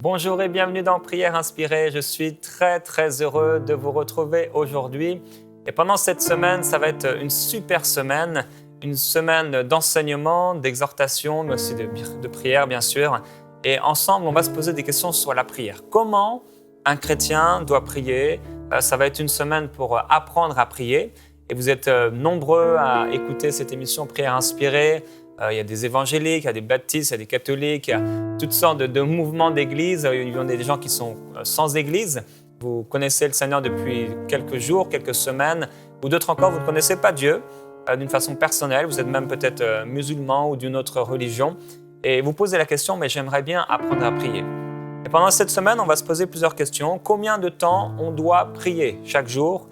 Bonjour et bienvenue dans Prière Inspirée. Je suis très heureux de vous retrouver aujourd'hui. Et pendant cette semaine, ça va être une super semaine, une semaine d'enseignement, d'exhortation, mais aussi de prière bien sûr. Et ensemble, on va se poser des questions sur la prière. Comment un chrétien doit prier? Ça va être une semaine pour apprendre à prier. Et vous êtes nombreux à écouter cette émission Prière Inspirée. Il y a des évangéliques, il y a des baptistes, il y a des catholiques, il y a toutes sortes de mouvements d'église. Il y a des gens qui sont sans église. Vous connaissez le Seigneur depuis quelques jours, quelques semaines, ou d'autres encore, vous ne connaissez pas Dieu d'une façon personnelle. Vous êtes même peut-être musulman ou d'une autre religion. Et vous posez la question, mais j'aimerais bien apprendre à prier. Et pendant cette semaine, on va se poser plusieurs questions. Combien de temps on doit prier chaque jour?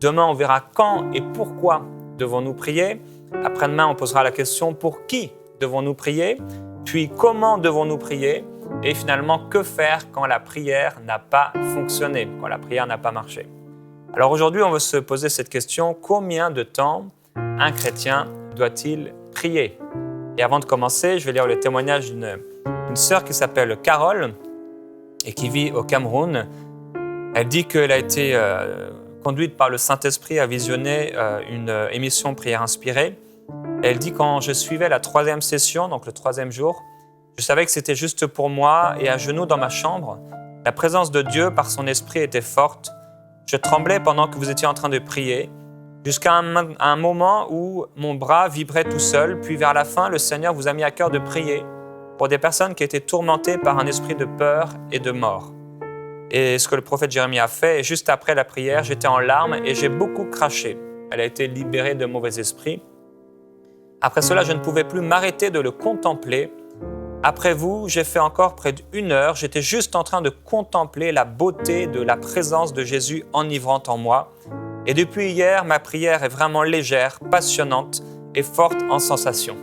Demain, on verra quand et pourquoi devons-nous prier. Après-demain, on posera la question pour qui devons-nous prier, puis comment devons-nous prier, et finalement, que faire quand la prière n'a pas fonctionné, quand la prière n'a pas marché. Alors aujourd'hui, on va se poser cette question, combien de temps un chrétien doit-il prier? Et avant de commencer, je vais lire le témoignage d'une sœur qui s'appelle Carole et qui vit au Cameroun. Elle dit qu'elle a été conduite par le Saint-Esprit à visionner une émission Prière Inspirée. Elle dit, quand je suivais la 3e session, donc le 3e jour, je savais que c'était juste pour moi et à genoux dans ma chambre. La présence de Dieu par son esprit était forte. Je tremblais pendant que vous étiez en train de prier, jusqu'à un moment où mon bras vibrait tout seul. Puis vers la fin, le Seigneur vous a mis à cœur de prier pour des personnes qui étaient tourmentées par un esprit de peur et de mort. Et ce que le prophète Jérémie a fait, et juste après la prière, j'étais en larmes et j'ai beaucoup craché. Elle a été libérée de mauvais esprits. Après cela, je ne pouvais plus m'arrêter de le contempler. Après vous, j'ai fait encore près d'1 heure. J'étais juste en train de contempler la beauté de la présence de Jésus enivrante en moi. Et depuis hier, ma prière est vraiment légère, passionnante et forte en sensations.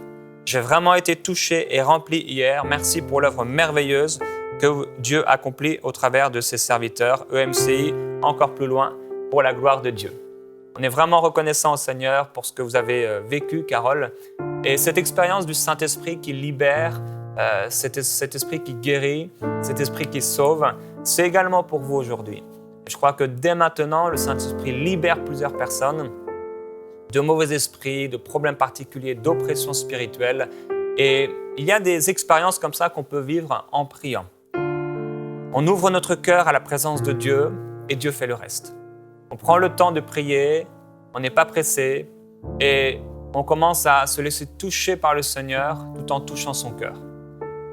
J'ai vraiment été touché et rempli hier. Merci pour l'œuvre merveilleuse que Dieu accomplit au travers de ses serviteurs, EMCI, encore plus loin, pour la gloire de Dieu. On est vraiment reconnaissant au Seigneur pour ce que vous avez vécu, Carole. Et cette expérience du Saint-Esprit qui libère, cet esprit qui guérit, cet esprit qui sauve, c'est également pour vous aujourd'hui. Je crois que dès maintenant, le Saint-Esprit libère plusieurs personnes de mauvais esprits, de problèmes particuliers, d'oppression spirituelle. Et il y a des expériences comme ça qu'on peut vivre en priant. On ouvre notre cœur à la présence de Dieu et Dieu fait le reste. On prend le temps de prier, on n'est pas pressé et on commence à se laisser toucher par le Seigneur tout en touchant son cœur.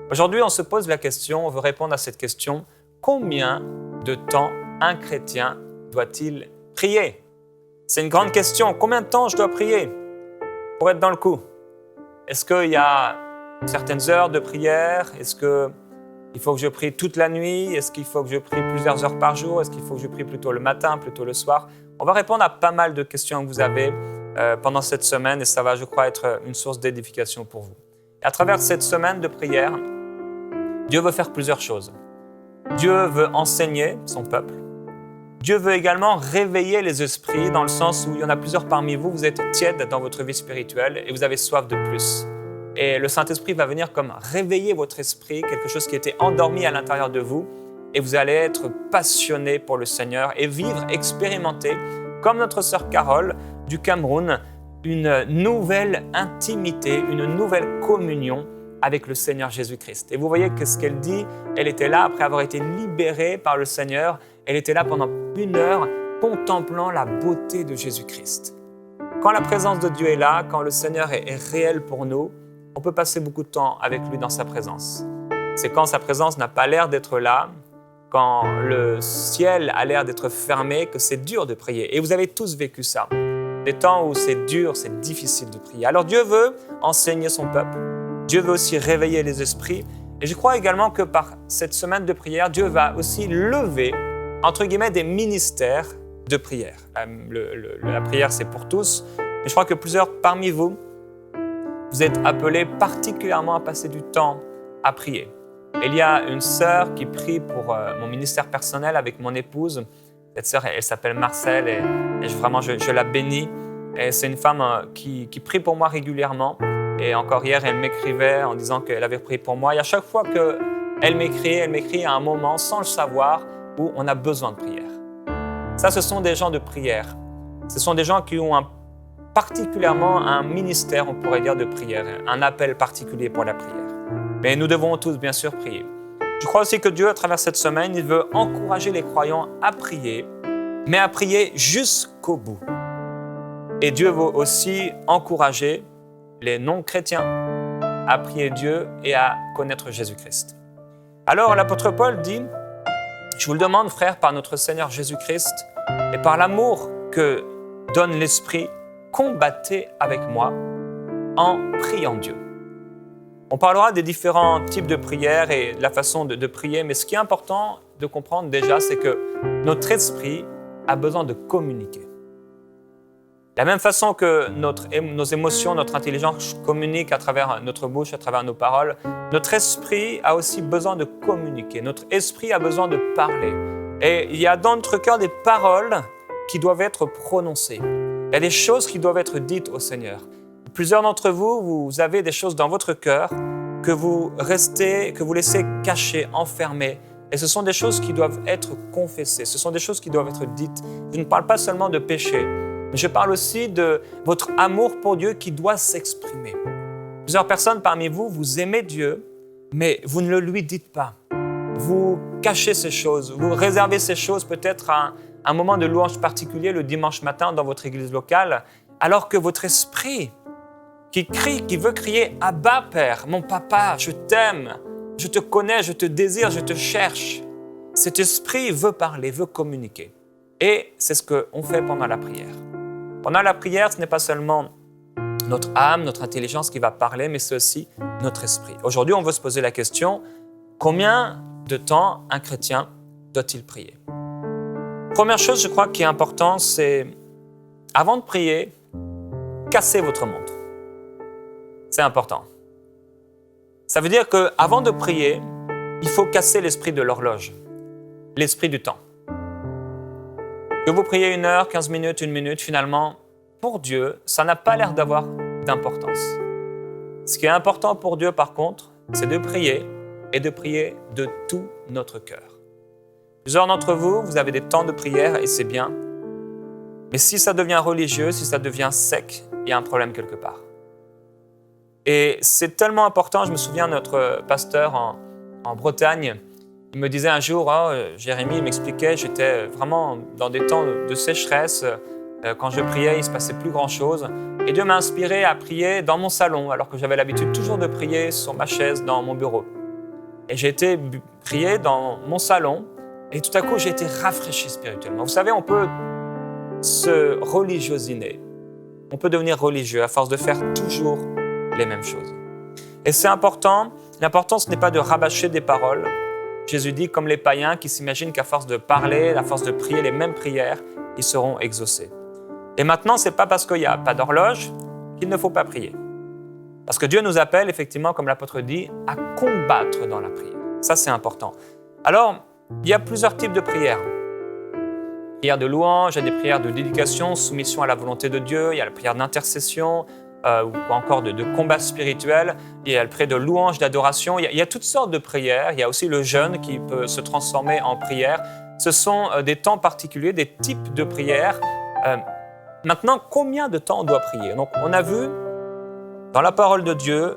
Aujourd'hui, on se pose la question, on veut répondre à cette question, combien de temps un chrétien doit-il prier? C'est une grande question. Combien de temps je dois prier pour être dans le coup? Est-ce qu'il y a certaines heures de prière? Est-ce qu'il faut que je prie toute la nuit? Est-ce qu'il faut que je prie plusieurs heures par jour? Est-ce qu'il faut que je prie plutôt le matin, plutôt le soir? On va répondre à pas mal de questions que vous avez pendant cette semaine et ça va, je crois, être une source d'édification pour vous. Et à travers cette semaine de prière, Dieu veut faire plusieurs choses. Dieu veut enseigner son peuple. Dieu veut également réveiller les esprits dans le sens où il y en a plusieurs parmi vous, vous êtes tièdes dans votre vie spirituelle et vous avez soif de plus. Et le Saint-Esprit va venir comme réveiller votre esprit, quelque chose qui était endormi à l'intérieur de vous, et vous allez être passionné pour le Seigneur et vivre, expérimenter, comme notre sœur Carole du Cameroun, une nouvelle intimité, une nouvelle communion avec le Seigneur Jésus-Christ. Et vous voyez que ce qu'elle dit, elle était là après avoir été libérée par le Seigneur, elle était là pendant 1 heure contemplant la beauté de Jésus-Christ. Quand la présence de Dieu est là, quand le Seigneur est réel pour nous, on peut passer beaucoup de temps avec lui dans sa présence. C'est quand sa présence n'a pas l'air d'être là, quand le ciel a l'air d'être fermé, que c'est dur de prier. Et vous avez tous vécu ça. Des temps où c'est dur, c'est difficile de prier. Alors Dieu veut enseigner son peuple. Dieu veut aussi réveiller les esprits. Et je crois également que par cette semaine de prière, Dieu va aussi lever, entre guillemets, des ministères de prière. La prière, c'est pour tous. Mais je crois que plusieurs parmi vous, vous êtes appelés particulièrement à passer du temps à prier. Il y a une sœur qui prie pour mon ministère personnel avec mon épouse. Cette sœur, elle s'appelle Marcel et vraiment, je la bénis. Et c'est une femme qui prie pour moi régulièrement. Et encore hier, elle m'écrivait en disant qu'elle avait prié pour moi. Et à chaque fois que elle m'écrit à un moment sans le savoir où on a besoin de prière. Ça, ce sont des gens de prière. Ce sont des gens qui ont particulièrement un ministère, on pourrait dire, de prière, un appel particulier pour la prière. Mais nous devons tous, bien sûr, prier. Je crois aussi que Dieu, à travers cette semaine, il veut encourager les croyants à prier, mais à prier jusqu'au bout. Et Dieu veut aussi encourager les non-chrétiens à prier Dieu et à connaître Jésus-Christ. Alors l'apôtre Paul dit, je vous le demande, frères, par notre Seigneur Jésus-Christ et par l'amour que donne l'Esprit, combattez avec moi en priant Dieu. On parlera des différents types de prières et de la façon de prier, mais ce qui est important de comprendre déjà, c'est que notre esprit a besoin de communiquer. De la même façon que nos émotions, notre intelligence communiquent à travers notre bouche, à travers nos paroles, notre esprit a aussi besoin de communiquer. Notre esprit a besoin de parler. Et il y a dans notre cœur des paroles qui doivent être prononcées. Il y a des choses qui doivent être dites au Seigneur. Plusieurs d'entre vous, vous avez des choses dans votre cœur que vous laissez cachées, enfermées. Et ce sont des choses qui doivent être confessées. Ce sont des choses qui doivent être dites. Je ne parle pas seulement de péché. Mais je parle aussi de votre amour pour Dieu qui doit s'exprimer. Plusieurs personnes parmi vous, vous aimez Dieu, mais vous ne le lui dites pas. Vous cachez ces choses, vous réservez ces choses peut-être à un moment de louange particulier le dimanche matin dans votre église locale, alors que votre esprit qui crie, qui veut crier « Abba, Père, mon papa, je t'aime, je te connais, je te désire, je te cherche ». Cet esprit veut parler, veut communiquer. Et c'est ce qu'on fait pendant la prière. Pendant la prière, ce n'est pas seulement notre âme, notre intelligence qui va parler, mais c'est aussi notre esprit. Aujourd'hui, on veut se poser la question, combien de temps un chrétien doit-il prier? Première chose, je crois, qui est importante, c'est, avant de prier, cassez votre montre. C'est important. Ça veut dire qu'avant de prier, il faut casser l'esprit de l'horloge, l'esprit du temps. Que vous priez 1 heure, 15 minutes, 1 minute, finalement, pour Dieu, ça n'a pas l'air d'avoir d'importance. Ce qui est important pour Dieu, par contre, c'est de prier et de prier de tout notre cœur. Plusieurs d'entre vous, vous avez des temps de prière et c'est bien. Mais si ça devient religieux, si ça devient sec, il y a un problème quelque part. Et c'est tellement important, je me souviens, notre pasteur en Bretagne, il me disait un jour, Jérémie m'expliquait, j'étais vraiment dans des temps de sécheresse. Quand je priais, il ne se passait plus grand-chose. Et Dieu m'a inspiré à prier dans mon salon, alors que j'avais l'habitude toujours de prier sur ma chaise dans mon bureau. Et j'ai été prier dans mon salon, et tout à coup, j'ai été rafraîchi spirituellement. Vous savez, on peut se religiosiner. On peut devenir religieux à force de faire toujours les mêmes choses. Et c'est important. L'important, ce n'est pas de rabâcher des paroles. Jésus dit, comme les païens qui s'imaginent qu'à force de parler, à force de prier les mêmes prières, ils seront exaucés. Et maintenant, ce n'est pas parce qu'il n'y a pas d'horloge qu'il ne faut pas prier. Parce que Dieu nous appelle, effectivement, comme l'apôtre dit, à combattre dans la prière. Ça, c'est important. Alors, il y a plusieurs types de prières. Prière de louange, il y a des prières de dédication, soumission à la volonté de Dieu, il y a la prière d'intercession, ou encore de combat spirituel, il y a le prière de louange, d'adoration, il y a toutes sortes de prières, il y a aussi le jeûne qui peut se transformer en prière. Ce sont des temps particuliers, des types de prières. Maintenant, combien de temps on doit prier? Donc, on a vu dans la parole de Dieu,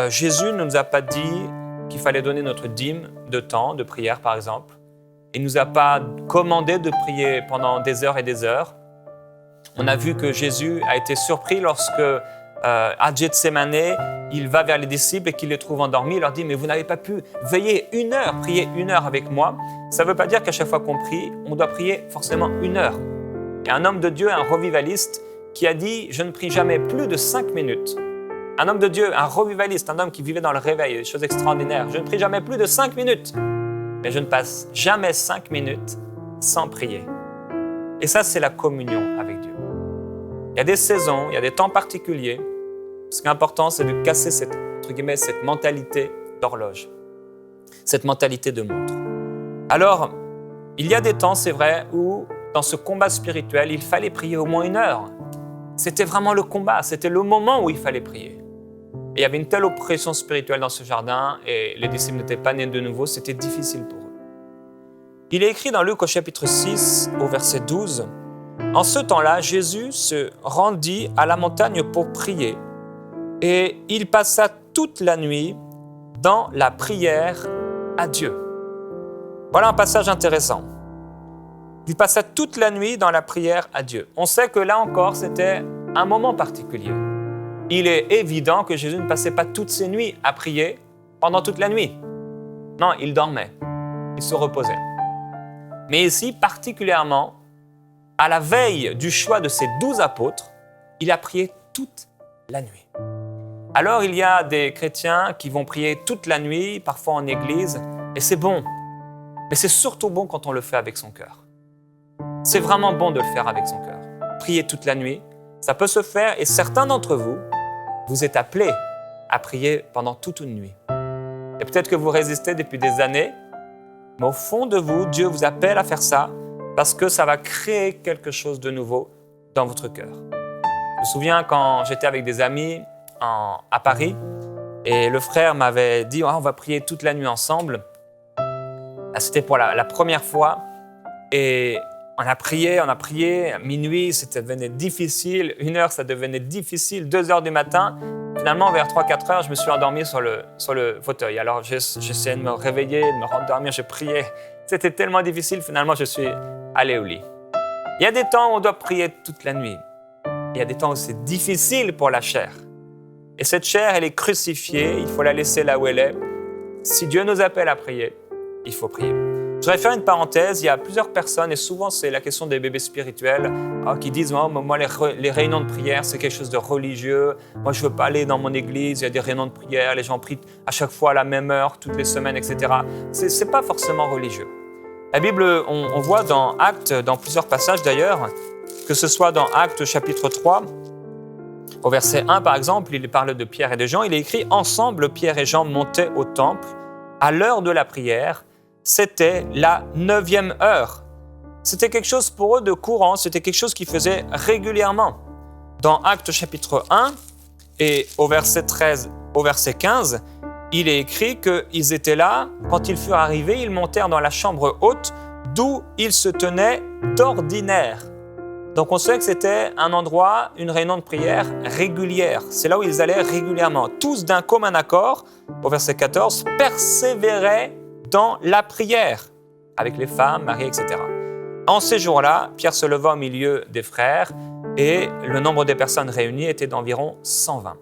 Jésus ne nous a pas dit qu'il fallait donner notre dîme de temps de prière, par exemple. Il ne nous a pas commandé de prier pendant des heures et des heures. On a vu que Jésus a été surpris lorsque, à Gethsémane, il va vers les disciples et qu'il les trouve endormis. Il leur dit « Mais vous n'avez pas pu veiller 1 heure, prier 1 heure avec moi ?» Ça ne veut pas dire qu'à chaque fois qu'on prie, on doit prier forcément 1 heure. Il y a un homme de Dieu, un revivaliste, qui a dit « Je ne prie jamais plus de 5 minutes. » Un homme de Dieu, un revivaliste, un homme qui vivait dans le réveil, des choses extraordinaires. « Je ne prie jamais plus de 5 minutes. » Mais je ne passe jamais 5 minutes sans prier. Et ça, c'est la communion avec Dieu. Il y a des saisons, il y a des temps particuliers. Ce qui est important, c'est de casser cette mentalité d'horloge, cette mentalité de montre. Alors, il y a des temps, c'est vrai, où dans ce combat spirituel, il fallait prier au moins 1 heure. C'était vraiment le combat, c'était le moment où il fallait prier. Et il y avait une telle oppression spirituelle dans ce jardin et les disciples n'étaient pas nés de nouveau, c'était difficile pour eux. Il est écrit dans Luc au chapitre 6, au verset 12, « En ce temps-là, Jésus se rendit à la montagne pour prier et il passa toute la nuit dans la prière à Dieu. » Voilà un passage intéressant. Il passa toute la nuit dans la prière à Dieu. On sait que là encore, c'était un moment particulier. Il est évident que Jésus ne passait pas toutes ses nuits à prier pendant toute la nuit. Non, il dormait, il se reposait. Mais ici, particulièrement, à la veille du choix de ses 12 apôtres, il a prié toute la nuit. Alors, il y a des chrétiens qui vont prier toute la nuit, parfois en église, et c'est bon. Mais c'est surtout bon quand on le fait avec son cœur. C'est vraiment bon de le faire avec son cœur. Prier toute la nuit, ça peut se faire et certains d'entre vous, vous êtes appelés à prier pendant toute une nuit. Et peut-être que vous résistez depuis des années, mais au fond de vous, Dieu vous appelle à faire ça parce que ça va créer quelque chose de nouveau dans votre cœur. Je me souviens quand j'étais avec des amis à Paris et le frère m'avait dit on va prier toute la nuit ensemble. C'était pour la première fois et on a prié, minuit, ça devenait difficile, 1 heure, ça devenait difficile, 2 heures du matin. Finalement, vers 3-4 heures, je me suis endormi sur le fauteuil. Alors, j'essayais de me réveiller, de me rendormir, je priais. C'était tellement difficile, finalement, je suis allé au lit. Il y a des temps où on doit prier toute la nuit. Il y a des temps où c'est difficile pour la chair. Et cette chair, elle est crucifiée, il faut la laisser là où elle est. Si Dieu nous appelle à prier, il faut prier. Je voudrais faire une parenthèse, il y a plusieurs personnes, et souvent c'est la question des bébés spirituels, qui disent « Moi, les réunions de prière, c'est quelque chose de religieux. Moi, je ne veux pas aller dans mon église, il y a des réunions de prière, les gens prient à chaque fois à la même heure, toutes les semaines, etc. » Ce n'est pas forcément religieux. La Bible, on voit dans Actes, dans plusieurs passages d'ailleurs, que ce soit dans Actes chapitre 3, au verset 1 par exemple, il parle de Pierre et de Jean, il est écrit « Ensemble, Pierre et Jean montaient au temple à l'heure de la prière. » C'était la 9e heure. C'était quelque chose pour eux de courant, c'était quelque chose qu'ils faisaient régulièrement. Dans Actes chapitre 1 et au verset 13, au verset 15, il est écrit qu'ils étaient là, quand ils furent arrivés, ils montèrent dans la chambre haute d'où ils se tenaient d'ordinaire. Donc on sait que c'était un endroit, une réunion de prière régulière. C'est là où ils allaient régulièrement. Tous d'un commun accord, au verset 14, persévéraient dans la prière, avec les femmes, Marie, etc. En ces jours-là, Pierre se leva au milieu des frères et le nombre des personnes réunies était d'environ 120.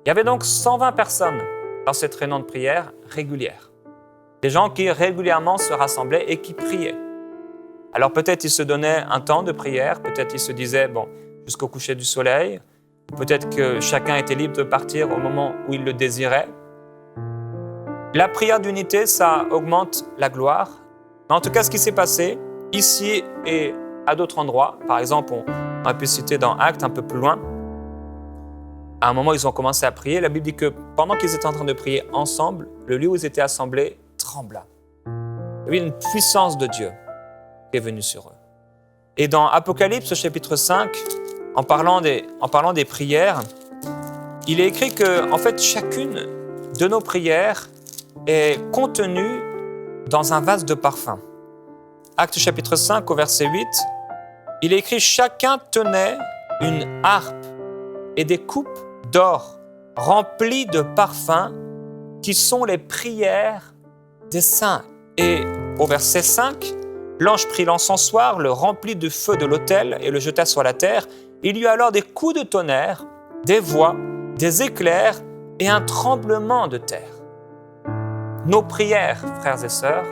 Il y avait donc 120 personnes dans cette réunion de prière régulière. Des gens qui régulièrement se rassemblaient et qui priaient. Alors peut-être ils se donnaient un temps de prière, peut-être ils se disaient, jusqu'au coucher du soleil, peut-être que chacun était libre de partir au moment où il le désirait. La prière d'unité, ça augmente la gloire. Mais en tout cas, ce qui s'est passé ici et à d'autres endroits, par exemple, on a pu citer dans Actes un peu plus loin, à un moment, ils ont commencé à prier. La Bible dit que pendant qu'ils étaient en train de prier ensemble, le lieu où ils étaient assemblés trembla. Il y avait une puissance de Dieu qui est venue sur eux. Et dans Apocalypse, chapitre 5, en parlant des prières, il est écrit que, en fait, chacune de nos prières est contenue dans un vase de parfum. Acte chapitre 5 au verset 8, il est écrit « Chacun tenait une harpe et des coupes d'or remplies de parfums qui sont les prières des saints. » Et au verset 5, l'ange prit l'encensoir, le remplit du feu de l'autel et le jeta sur la terre. Il y eut alors des coups de tonnerre, des voix, des éclairs et un tremblement de terre. Nos prières, frères et sœurs,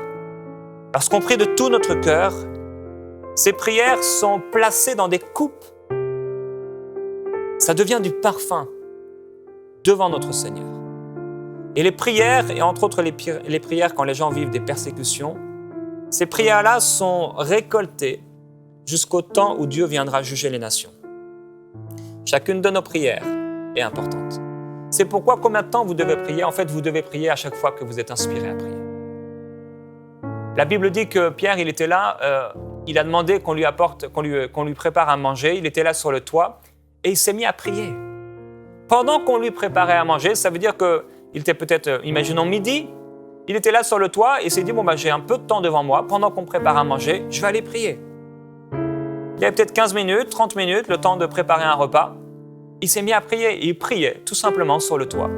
lorsqu'on prie de tout notre cœur, ces prières sont placées dans des coupes. Ça devient du parfum devant notre Seigneur. Et les prières, et entre autres les prières quand les gens vivent des persécutions, ces prières-là sont récoltées jusqu'au temps où Dieu viendra juger les nations. Chacune de nos prières est importante. C'est pourquoi combien de temps vous devez prier? En fait, vous devez prier à chaque fois que vous êtes inspiré à prier. La Bible dit que Pierre, il était là, il a demandé qu'on lui prépare à manger, il était là sur le toit et il s'est mis à prier. Pendant qu'on lui préparait à manger, ça veut dire qu'il était peut-être, imaginons midi, il était là sur le toit et s'est dit, j'ai un peu de temps devant moi, pendant qu'on prépare à manger, je vais aller prier. Il y avait peut-être 15 minutes, 30 minutes, le temps de préparer un repas. Il s'est mis à prier et il priait tout simplement sur le toit.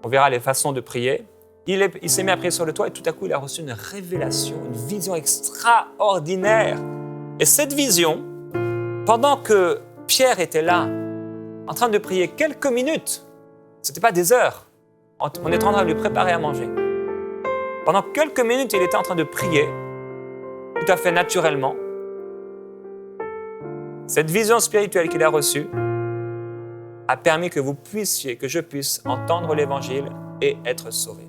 On verra les façons de prier. Il s'est mis à prier sur le toit et tout à coup, il a reçu une révélation, une vision extraordinaire. Et cette vision, pendant que Pierre était là, en train de prier quelques minutes, ce n'était pas des heures, on est en train de lui préparer à manger. Pendant quelques minutes, il était en train de prier, tout à fait naturellement. Cette vision spirituelle qu'il a reçue a permis que je puisse entendre l'Évangile et être sauvé.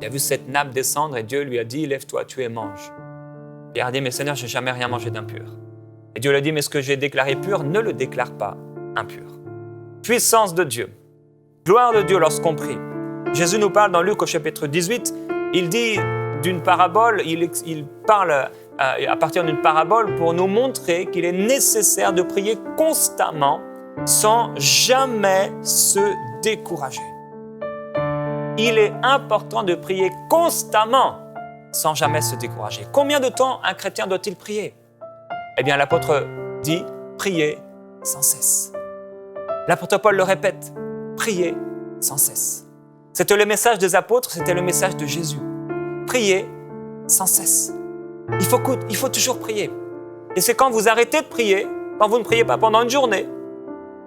Il a vu cette nappe descendre et Dieu lui a dit, lève-toi, tu et mange. Pierre a dit, mais Seigneur, je n'ai jamais rien mangé d'impur. Et Dieu lui a dit, mais ce que j'ai déclaré pur, ne le déclare pas impur. Puissance de Dieu, gloire de Dieu lorsqu'on prie. Jésus nous parle dans Luc au chapitre 18, il dit d'une parabole, il parle à partir d'une parabole pour nous montrer qu'il est nécessaire de prier constamment sans jamais se décourager. Il est important de prier constamment sans jamais se décourager. Combien de temps un chrétien doit-il prier? Eh bien, l'apôtre dit « priez sans cesse ». L'apôtre Paul le répète « priez sans cesse ». C'était le message des apôtres, c'était le message de Jésus. Priez sans cesse. Il faut toujours prier. Et c'est quand vous arrêtez de prier, quand vous ne priez pas pendant une journée,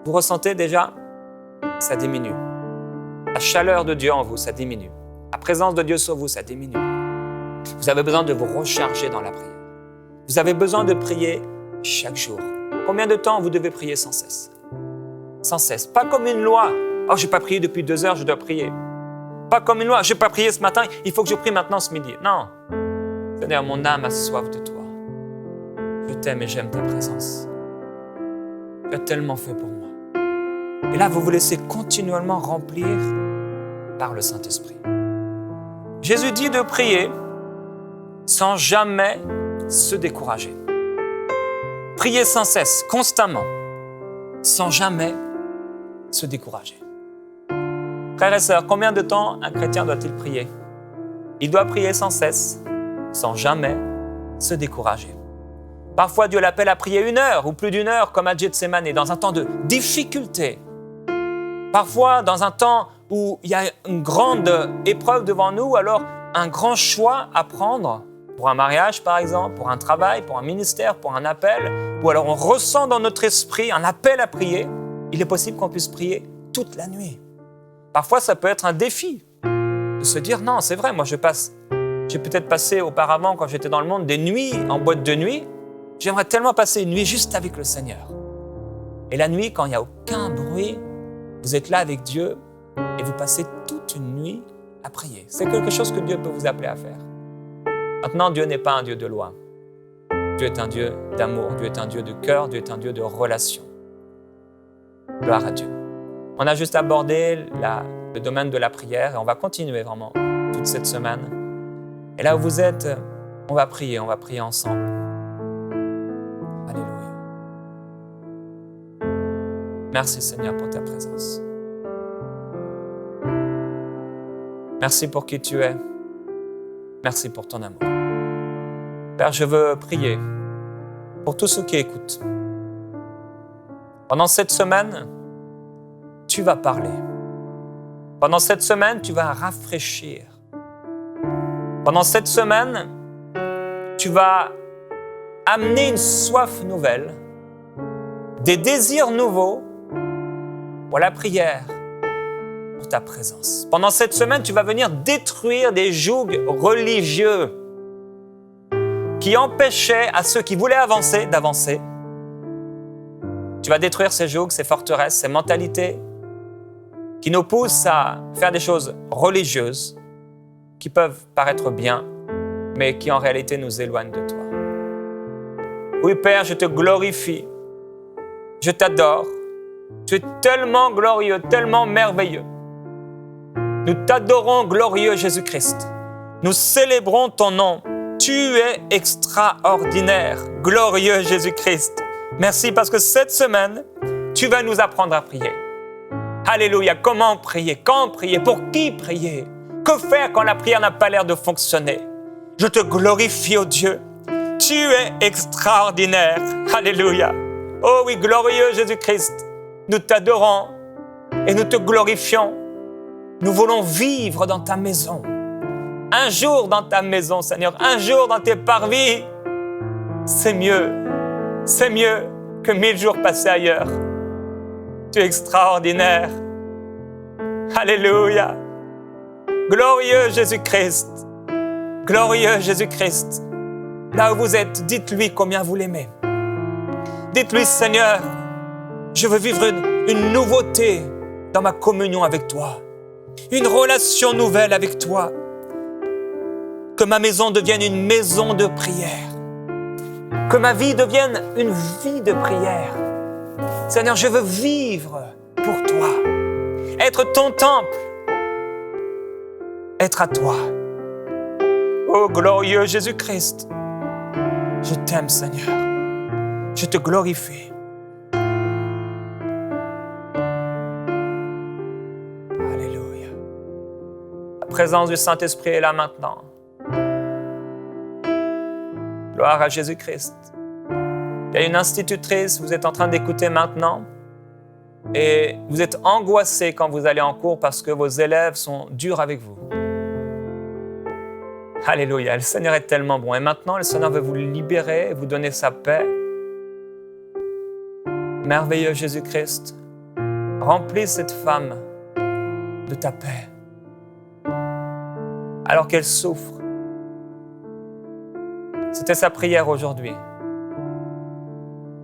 vous ressentez déjà, ça diminue. La chaleur de Dieu en vous, ça diminue. La présence de Dieu sur vous, ça diminue. Vous avez besoin de vous recharger dans la prière. Vous avez besoin de prier chaque jour. Combien de temps vous devez prier sans cesse? Sans cesse. Pas comme une loi. Oh, je n'ai pas prié depuis 2 heures, je dois prier. Pas comme une loi. Je n'ai pas prié ce matin, il faut que je prie maintenant ce midi. Non. Seigneur, mon âme a soif de toi. Je t'aime et j'aime ta présence. Tu as tellement fait pour moi. Et là, vous vous laissez continuellement remplir par le Saint-Esprit. Jésus dit de prier sans jamais se décourager. Prier sans cesse, constamment, sans jamais se décourager. Frères et sœurs, combien de temps un chrétien doit-il prier? Il doit prier sans cesse, sans jamais se décourager. Parfois, Dieu l'appelle à prier 1 heure ou plus d'1 heure, comme à Gethsémane, dans un temps de difficulté. Parfois, dans un temps où il y a une grande épreuve devant nous, alors un grand choix à prendre, pour un mariage par exemple, pour un travail, pour un ministère, pour un appel, ou alors on ressent dans notre esprit un appel à prier, il est possible qu'on puisse prier toute la nuit. Parfois, ça peut être un défi de se dire, non, c'est vrai, moi j'ai peut-être passé auparavant, quand j'étais dans le monde, des nuits en boîte de nuit, j'aimerais tellement passer une nuit juste avec le Seigneur. Et la nuit, quand il n'y a aucun bruit, vous êtes là avec Dieu et vous passez toute une nuit à prier. C'est quelque chose que Dieu peut vous appeler à faire. Maintenant, Dieu n'est pas un Dieu de loi. Dieu est un Dieu d'amour, Dieu est un Dieu de cœur, Dieu est un Dieu de relation. Gloire à Dieu. On a juste abordé le domaine de la prière et on va continuer vraiment toute cette semaine. Et là où vous êtes, on va prier ensemble. Alléluia. Merci Seigneur pour ta présence. Merci pour qui tu es. Merci pour ton amour. Père, je veux prier pour tous ceux qui écoutent. Pendant cette semaine, tu vas parler. Pendant cette semaine, tu vas rafraîchir. Pendant cette semaine, tu vas amener une soif nouvelle, des désirs nouveaux pour la prière, pour ta présence. Pendant cette semaine, tu vas venir détruire des jougs religieux qui empêchaient à ceux qui voulaient avancer d'avancer. Tu vas détruire ces jougs, ces forteresses, ces mentalités qui nous poussent à faire des choses religieuses qui peuvent paraître bien, mais qui en réalité nous éloignent de toi. Oui, Père, je te glorifie. Je t'adore. Tu es tellement glorieux, tellement merveilleux. Nous t'adorons, glorieux Jésus-Christ. Nous célébrons ton nom. Tu es extraordinaire, glorieux Jésus-Christ. Merci parce que cette semaine, Tu vas nous apprendre à prier. Alléluia. Comment prier? Quand prier? Pour qui prier? Que faire quand la prière n'a pas l'air de fonctionner? Je te glorifie, ô Dieu. Tu es extraordinaire. Alléluia. Oh oui, glorieux Jésus-Christ. Nous t'adorons et nous te glorifions. Nous voulons vivre dans ta maison. Un jour dans ta maison, Seigneur. Un jour dans tes parvis. C'est mieux. C'est mieux que 1000 jours passés ailleurs. Tu es extraordinaire. Alléluia. Glorieux Jésus-Christ. Glorieux Jésus-Christ. Là où vous êtes, dites-lui combien vous l'aimez. Dites-lui, Seigneur, je veux vivre une nouveauté dans ma communion avec toi. Une relation nouvelle avec toi. Que ma maison devienne une maison de prière. Que ma vie devienne une vie de prière. Seigneur, je veux vivre pour toi. Être ton temple. Être à toi. Ô glorieux Jésus-Christ, je t'aime, Seigneur. Je te glorifie. Alléluia. La présence du Saint-Esprit est là maintenant. Gloire à Jésus-Christ. Il y a une institutrice, vous êtes en train d'écouter maintenant et vous êtes angoissé quand vous allez en cours parce que vos élèves sont durs avec vous. Alléluia, le Seigneur est tellement bon. Et maintenant, le Seigneur veut vous libérer, vous donner sa paix. Merveilleux Jésus-Christ, remplis cette femme de ta paix alors qu'elle souffre. C'était sa prière aujourd'hui.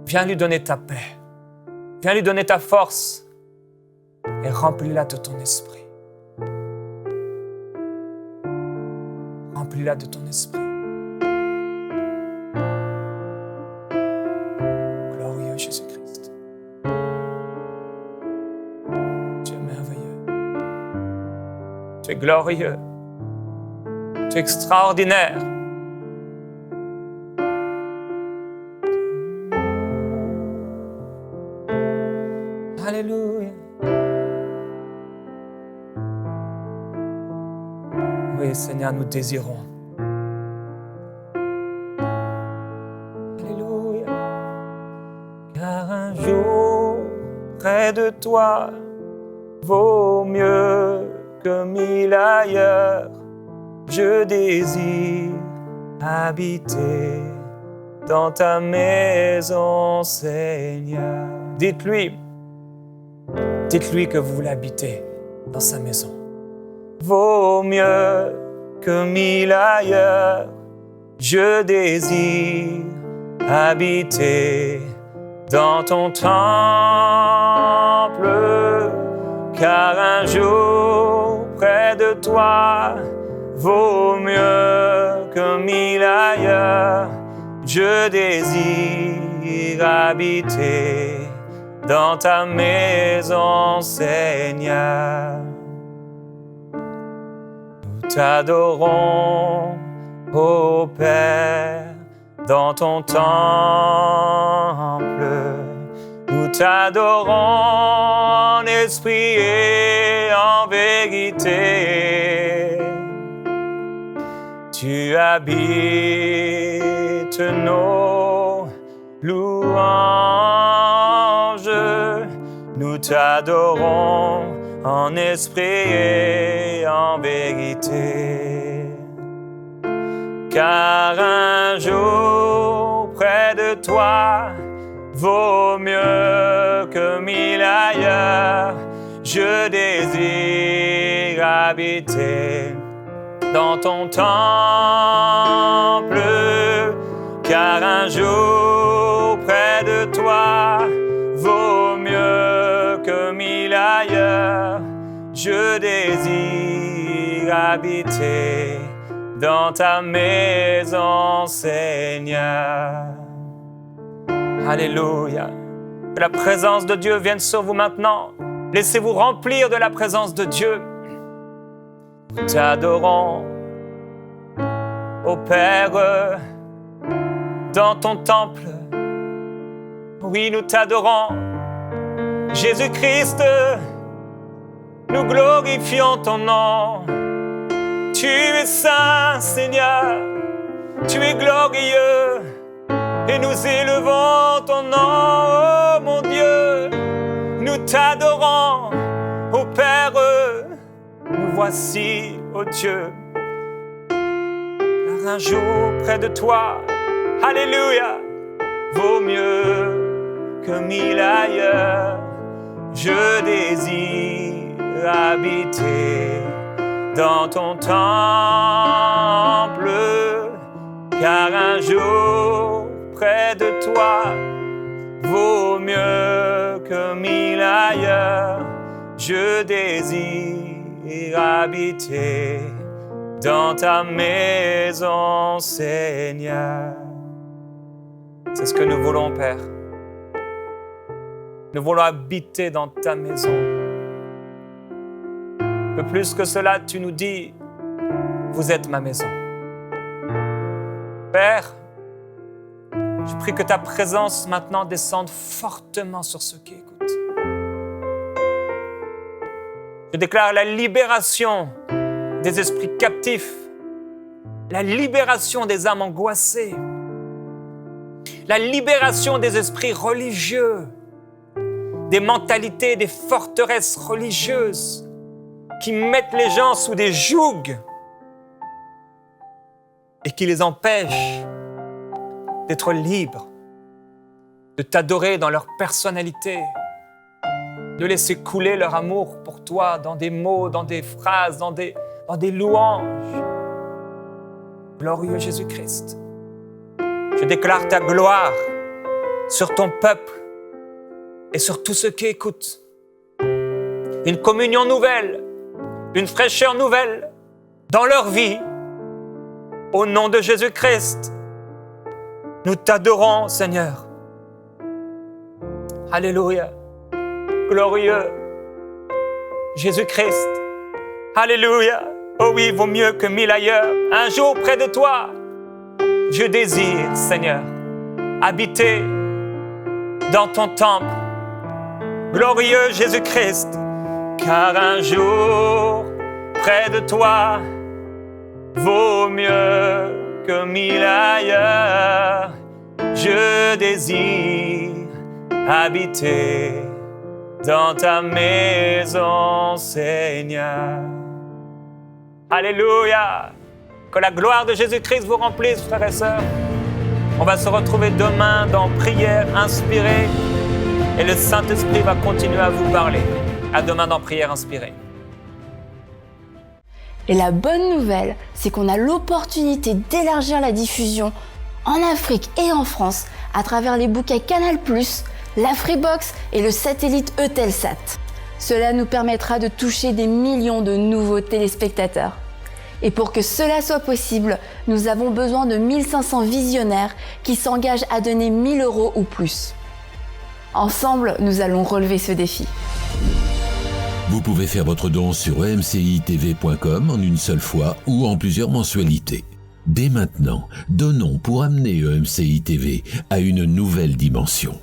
Viens lui donner ta paix. Viens lui donner ta force et remplis-la de ton esprit. Remplis-la de ton esprit. Glorieux Jésus-Christ. Tu es merveilleux. Tu es glorieux. Tu es extraordinaire. Alléluia. Oui, Seigneur, nous désirons. Alléluia. Car un jour près de toi vaut mieux que 1000 ailleurs. Je désire habiter dans ta maison, Seigneur. Dites-lui que vous voulez habiter dans sa maison. Vaut mieux que 1000 ailleurs. Je désire habiter dans ton temple, car un jour près de toi vaut mieux que 1000 ailleurs. Je désire habiter dans ta maison, Seigneur. Nous t'adorons, ô Père, dans ton temple. Nous t'adorons en esprit et en vérité. Tu habites nos louanges. Nous t'adorons en esprit et en vérité. Car un jour près de toi vaut mieux que 1000 ailleurs. Je désire habiter dans ton temple, car un jour près de toi vaut mieux que 1000 ailleurs. Je désire habiter dans ta maison, Seigneur. Alléluia. Que la présence de Dieu vienne sur vous maintenant. Laissez-vous remplir de la présence de Dieu. Nous t'adorons, ô Père, dans ton temple. Oui, nous t'adorons Jésus-Christ, nous glorifions ton nom. Tu es saint, Seigneur, tu es glorieux, et nous élevons ton nom, oh mon Dieu. Nous t'adorons, ô Père, nous voici, ô Dieu. Car un jour près de toi, alléluia, vaut mieux que 1000 ailleurs. Je désire habiter dans ton temple, car un jour près de toi vaut mieux que 1000 ailleurs. Je désire habiter dans ta maison, Seigneur. C'est ce que nous voulons, Père. Nous voulons habiter dans ta maison. Un peu plus que cela, tu nous dis, vous êtes ma maison. Père, je prie que ta présence maintenant descende fortement sur ceux qui écoutent. Je déclare la libération des esprits captifs, la libération des âmes angoissées, la libération des esprits religieux, des mentalités, des forteresses religieuses qui mettent les gens sous des jougs et qui les empêchent d'être libres, de t'adorer dans leur personnalité, de laisser couler leur amour pour toi dans des mots, dans des phrases, dans des louanges. Glorieux Jésus-Christ, je déclare ta gloire sur ton peuple et sur tous ceux qui écoutent. Une communion nouvelle, une fraîcheur nouvelle dans leur vie. Au nom de Jésus-Christ, nous t'adorons, Seigneur. Alléluia. Glorieux Jésus-Christ. Alléluia. Oh oui, vaut mieux que 1000 ailleurs. Un jour près de toi, je désire, Seigneur, habiter dans ton temple. Glorieux Jésus-Christ, car un jour près de toi vaut mieux que 1000 ailleurs. Je désire habiter dans ta maison, Seigneur. Alléluia! Que la gloire de Jésus-Christ vous remplisse, frères et sœurs. On va se retrouver demain dans Prière inspirée et le Saint-Esprit va continuer à vous parler. À demain dans Prière inspirée. Et la bonne nouvelle, c'est qu'on a l'opportunité d'élargir la diffusion en Afrique et en France à travers les bouquets Canal+, la Freebox et le satellite Eutelsat. Cela nous permettra de toucher des millions de nouveaux téléspectateurs. Et pour que cela soit possible, nous avons besoin de 1500 visionnaires qui s'engagent à donner 1000 € ou plus. Ensemble, nous allons relever ce défi. Vous pouvez faire votre don sur emcitv.com en une seule fois ou en plusieurs mensualités. Dès maintenant, donnons pour amener EMCI TV à une nouvelle dimension.